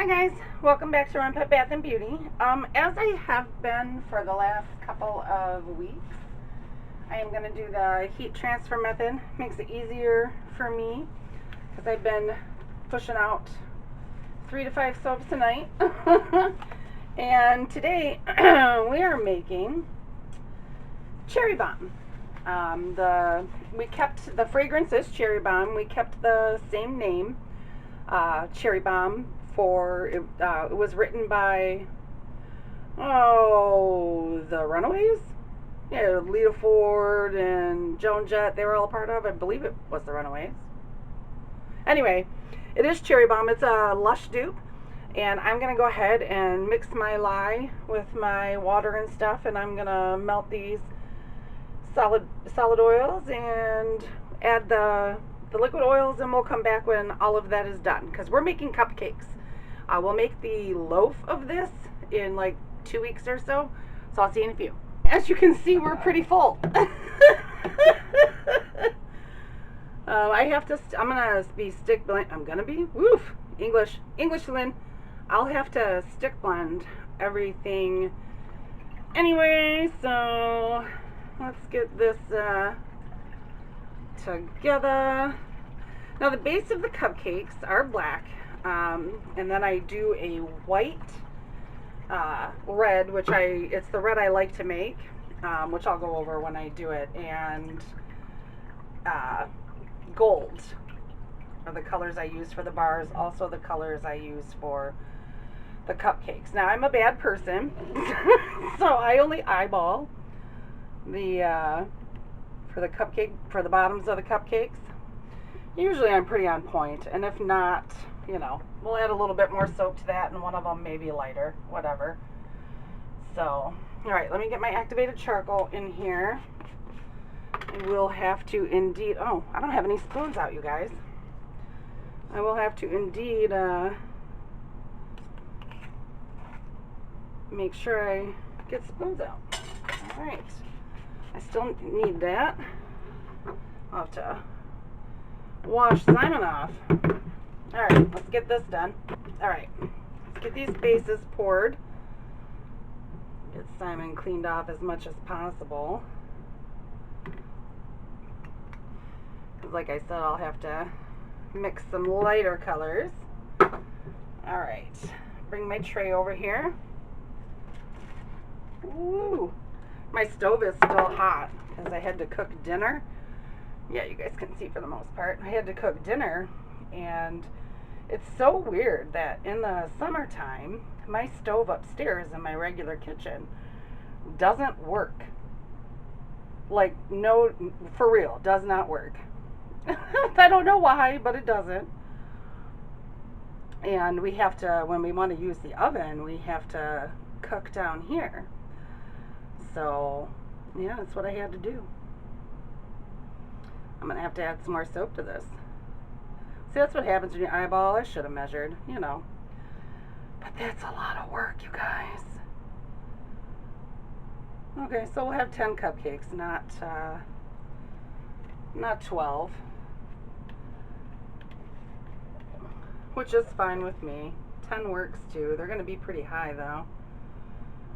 Hi guys, welcome back to Renpet Bath Beauty. As I have been for the last couple of weeks, I am going to do the heat transfer method. Makes it easier for me because I've been pushing out 3 to 5 soaps a night. And today we are making Cherry Bomb. We kept the fragrance is Cherry Bomb. We kept the same name, Cherry Bomb. It was written by the Runaways. Yeah, Lita Ford and Joan Jett. They were all a part of. I believe it was the Runaways. Anyway, it is Cherry Bomb. It's a Lush dupe, and I'm gonna go ahead and mix my lye with my water and stuff, and I'm gonna melt these solid oils and add the liquid oils, and we'll come back when all of that is done because we're making cupcakes. We'll make the loaf of this in like 2 weeks or so I'll see you in a few. As you can see, we're pretty full. I'm gonna be English Lynn. I'll have to stick blend everything anyway, so let's get this together. Now the base of the cupcakes are black, and then I do a white, red, it's the red I like to make, which I'll go over when I do it, and gold are the colors I use for the bars, also the colors I use for the cupcakes. Now I'm a bad person, so I only eyeball the for the bottoms of the cupcakes. Usually I'm pretty on point, and if not, we'll add a little bit more soap to that, and one of them maybe lighter, whatever. So, alright, let me get my activated charcoal in here. I will have to indeed, I don't have any spoons out, you guys. I will have to indeed make sure I get spoons out. Alright, I still need that. I'll have to wash Simon off. Alright, let's get this done. Alright, let's get these bases poured. Get Simon cleaned off as much as possible. Like I said, I'll have to mix some lighter colors. Alright, bring my tray over here. Ooh, my stove is still hot because I had to cook dinner. Yeah, you guys can see for the most part. I had to cook dinner, and it's so weird that in the summertime, my stove upstairs in my regular kitchen doesn't work. Like, no, for real, does not work. I don't know why, but it doesn't. And we have to, when we want to use the oven, we have to cook down here. So, yeah, that's what I had to do. I'm going to have to add some more soap to this. See, that's what happens when you eyeball. I should have measured, But that's a lot of work, you guys. Okay, so we'll have 10 cupcakes, not 12. Which is fine with me. 10 works too. They're going to be pretty high though.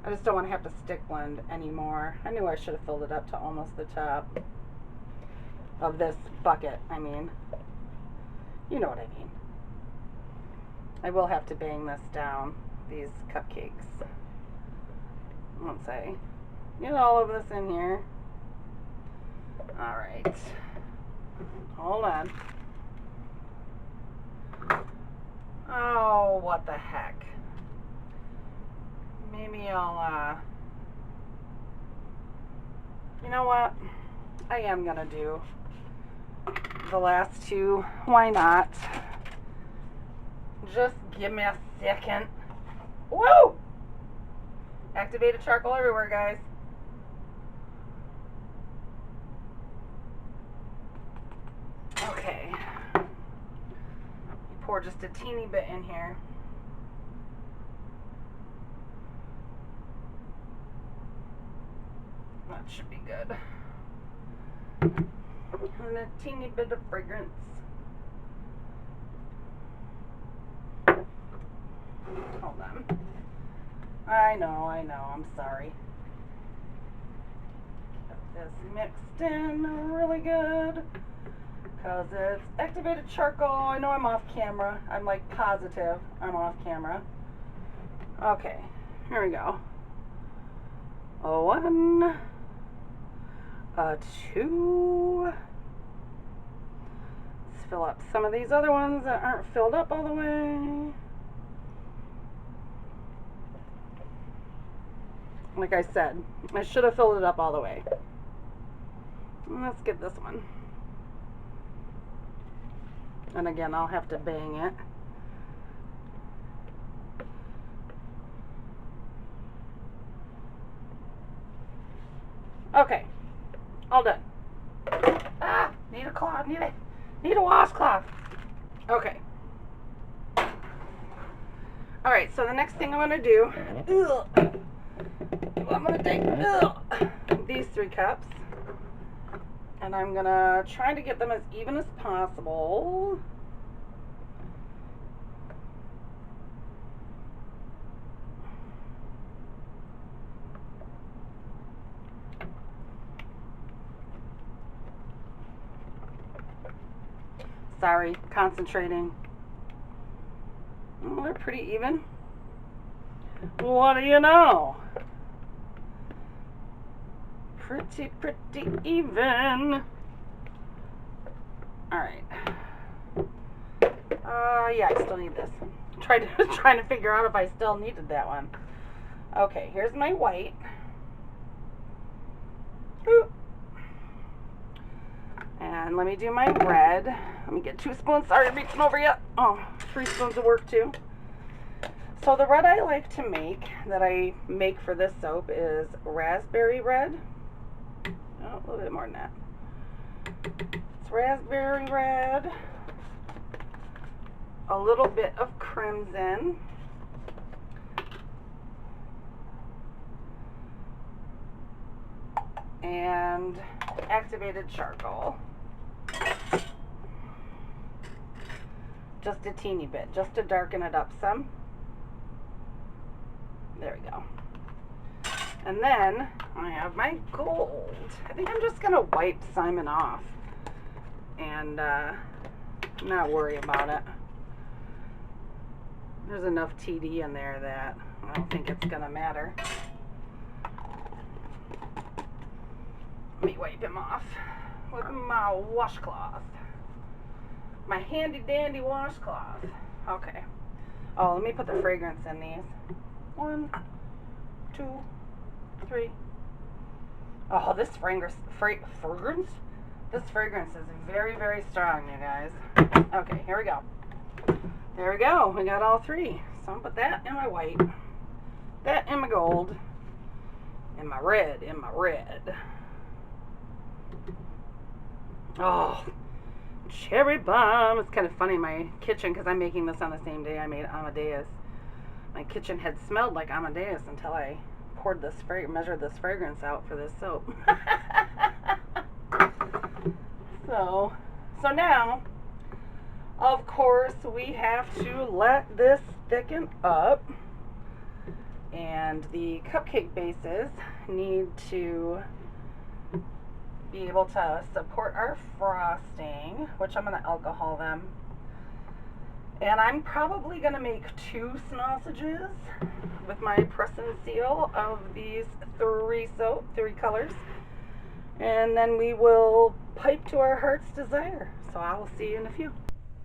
I just don't want to have to stick blend anymore. I knew I should have filled it up to almost the top of this bucket. I mean, you know what I mean. I will have to bang this down, these cupcakes, once I get all of this in here. Alright. Hold on. Oh, what the heck. Maybe I'll, you know what? I am gonna do the last two. Why not? Just give me a second. Woo! Activated charcoal everywhere, guys. Okay. Pour just a teeny bit in here. That should be good. And a teeny bit of fragrance. Hold on. I know, I'm sorry. Get this mixed in really good. Because it's activated charcoal. I know I'm off camera. I'm like positive I'm off camera. Okay, here we go. A 1, a 2. Let's fill up some of these other ones that aren't filled up all the way. Like I said, I should have filled it up all the way. Let's get this one. And again, I'll have to bang it. Okay, all done. Ah, need a cloth, need a washcloth. Okay. All right, so the next thing I'm gonna do, I'm gonna take these 3 cups, and I'm gonna try to get them as even as possible. Sorry, concentrating. Oh, they're pretty even. What do you know? Pretty even. Alright. Yeah, I still need this. Trying to figure out if I still needed that one. Okay, here's my white. Ooh. And let me do my red. Let me get 2 spoons. Sorry, reaching over yet. Oh, 3 spoons of work too. So the red I like to make, that I make for this soap, is raspberry red. Oh, a little bit more than that. It's raspberry red. A little bit of crimson. And activated charcoal. Just a teeny bit, just to darken it up some. There we go. And then I have my gold. I think I'm just gonna wipe Simon off and not worry about it. There's enough TD in there that I don't think it's gonna matter. Let me wipe him off with my washcloth. My handy dandy washcloth. Okay. Oh, let me put the fragrance in these. 1, 2, 3. Oh, this fragrance. This fragrance is very, very strong, you guys. Okay, here we go. There we go. We got all 3. So I'm gonna put that in my white, that in my gold, and my red in my red. Oh, cherry bomb. It's kind of funny, my kitchen, because I'm making this on the same day I made Amadeus. My kitchen had smelled like Amadeus until I poured this measured this fragrance out for this soap. So now, of course, we have to let this thicken up, and the cupcake bases need to be able to support our frosting, which I'm going to alcohol them. And I'm probably going to make 2 sausages with my press and seal of these 3 colors. And then we will pipe to our heart's desire. So I will see you in a few.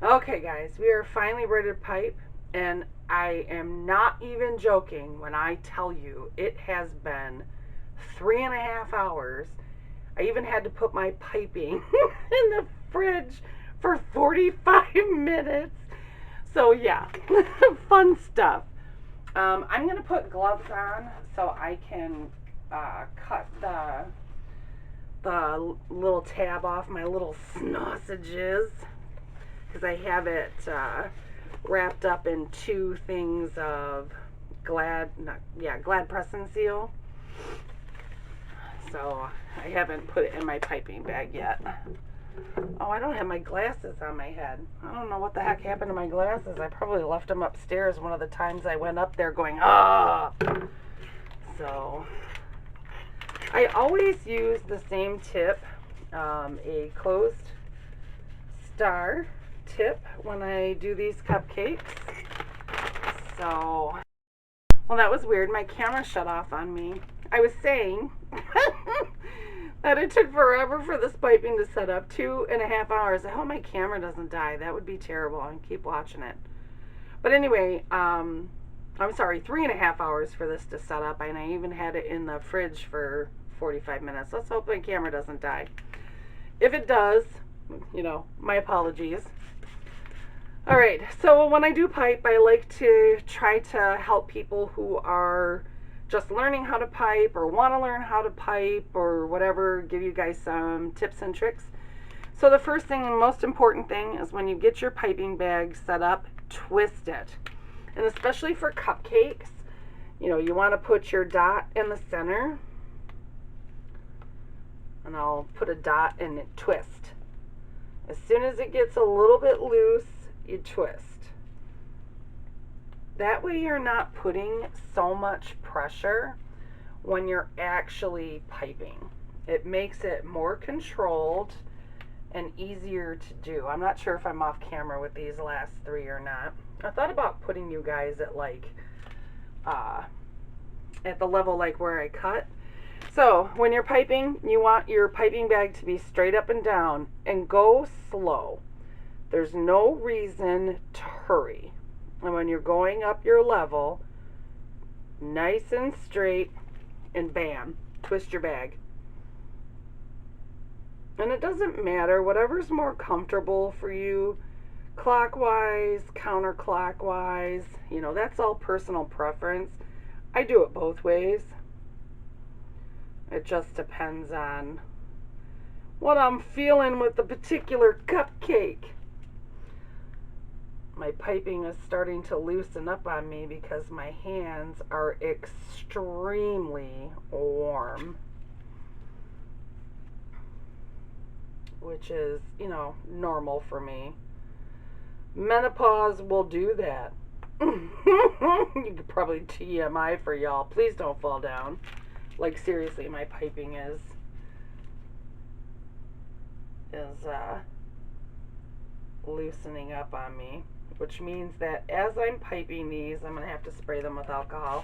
Okay guys, we are finally ready to pipe. And I am not even joking when I tell you it has been 3.5 hours. I even had to put my piping in the fridge for 45 minutes. So yeah, fun stuff. I'm going to put gloves on so I can cut the little tab off my little sausages, because I have it wrapped up in 2 things of Glad press and seal. So I haven't put it in my piping bag yet. Oh, I don't have my glasses on my head. I don't know what the heck happened to my glasses. I probably left them upstairs one of the times I went up there going, ah! So, I always use the same tip, a closed star tip when I do these cupcakes. So, well, that was weird. My camera shut off on me. I was saying that it took forever for this piping to set up. 2.5 hours. I hope my camera doesn't die. That would be terrible. I keep watching it. But anyway, I'm sorry, 3.5 hours for this to set up, and I even had it in the fridge for 45 minutes. Let's hope my camera doesn't die. If it does, you know, my apologies. All right, so when I do pipe, I like to try to help people who are just learning how to pipe or want to learn how to pipe or whatever, give you guys some tips and tricks. So the first thing and most important thing is when you get your piping bag set up, twist it. And especially for cupcakes, you know, you want to put your dot in the center. And I'll put a dot and twist. As soon as it gets a little bit loose, you twist. That way you're not putting so much pressure when you're actually piping. It makes it more controlled and easier to do. I'm not sure if I'm off camera with these last three or not. I thought about putting you guys at like at the level like where I cut. So when you're piping, you want your piping bag to be straight up and down and go slow. There's no reason to hurry. And when you're going up your level, nice and straight, and bam, twist your bag. And it doesn't matter, whatever's more comfortable for you, clockwise, counterclockwise, you know, that's all personal preference. I do it both ways. It just depends on what I'm feeling with the particular cupcake. My piping is starting to loosen up on me because my hands are extremely warm, which is, you know, normal for me. Menopause will do that. You could probably TMI for y'all. Please don't fall down. Like seriously, my piping is loosening up on me, which means that as I'm piping these, I'm going to have to spray them with alcohol.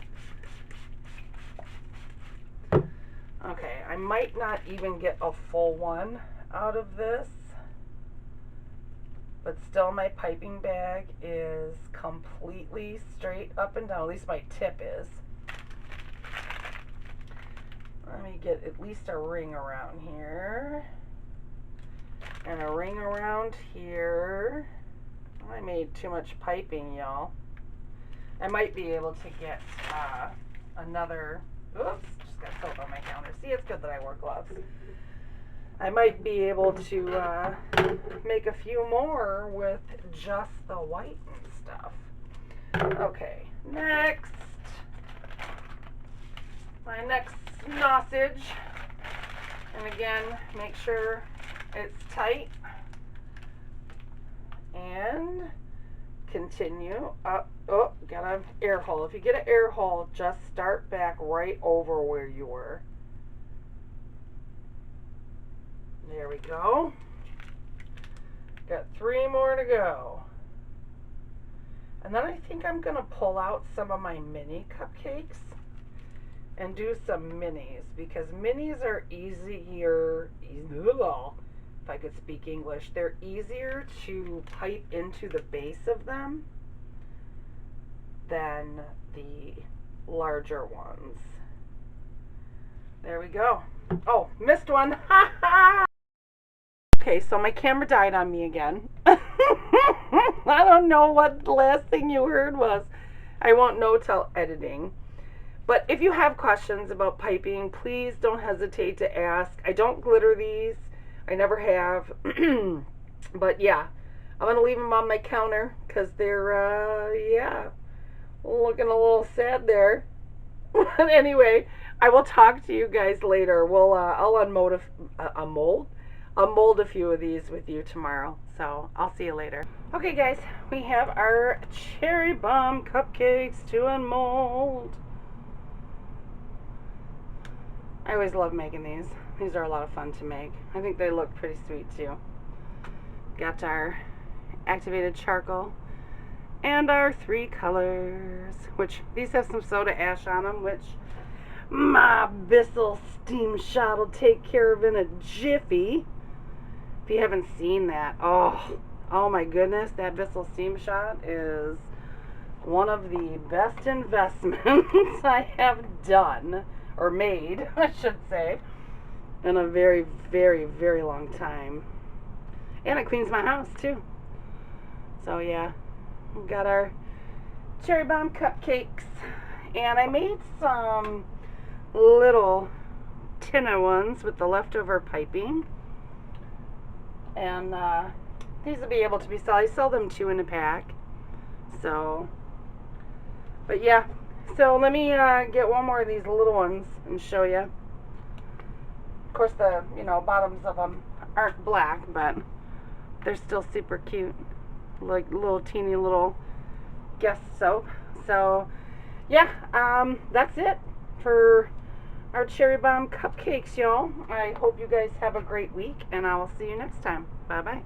Okay, I might not even get a full one out of this, but still my piping bag is completely straight up and down. At least my tip is. Let me get at least a ring around here. And a ring around here. I made too much piping, y'all. I might be able to get another. Oops, just got soap on my counter. See, it's good that I wore gloves. I might be able to make a few more with just the white and stuff. Okay, next. My next sausage. And again, make sure it's tight. And continue up. Oh, got an air hole. If you get an air hole, just start back right over where you were. There we go. Got 3 more to go. And then I think I'm going to pull out some of my mini cupcakes and do some minis, because minis are easier, if I could speak English, they're easier to pipe into the base of them than the larger ones. There we go. Oh, missed one. Ha ha! Okay, so my camera died on me again. I don't know what the last thing you heard was. I won't know till editing. But if you have questions about piping, please don't hesitate to ask. I don't glitter these. I never have. But yeah, I'm going to leave them on my counter because they're, yeah, looking a little sad there. But anyway, I will talk to you guys later. I'll I'll mold a few of these with you tomorrow. So I'll see you later. Okay guys, we have our cherry bomb cupcakes to unmold. I always love making these. These are a lot of fun to make. I think they look pretty sweet too. Got our activated charcoal and our 3 colors, which these have some soda ash on them, which my Bissell steam shot will take care of in a jiffy. If you haven't seen that, oh my goodness, that Bissell steam shot is one of the best investments I have done, or made, I should say, in a very, very, very long time. And it cleans my house too. So yeah, we've got our cherry bomb cupcakes. And I made some little tinner ones with the leftover piping. And these will be able to be sold. I sell them 2 in a pack. So, but yeah. So let me get one more of these little ones and show you. Of course, the bottoms of them aren't black, but they're still super cute, like little teeny little Guess soap. So yeah, that's it for our cherry bomb cupcakes, y'all. I hope you guys have a great week, and I will see you next time. Bye bye.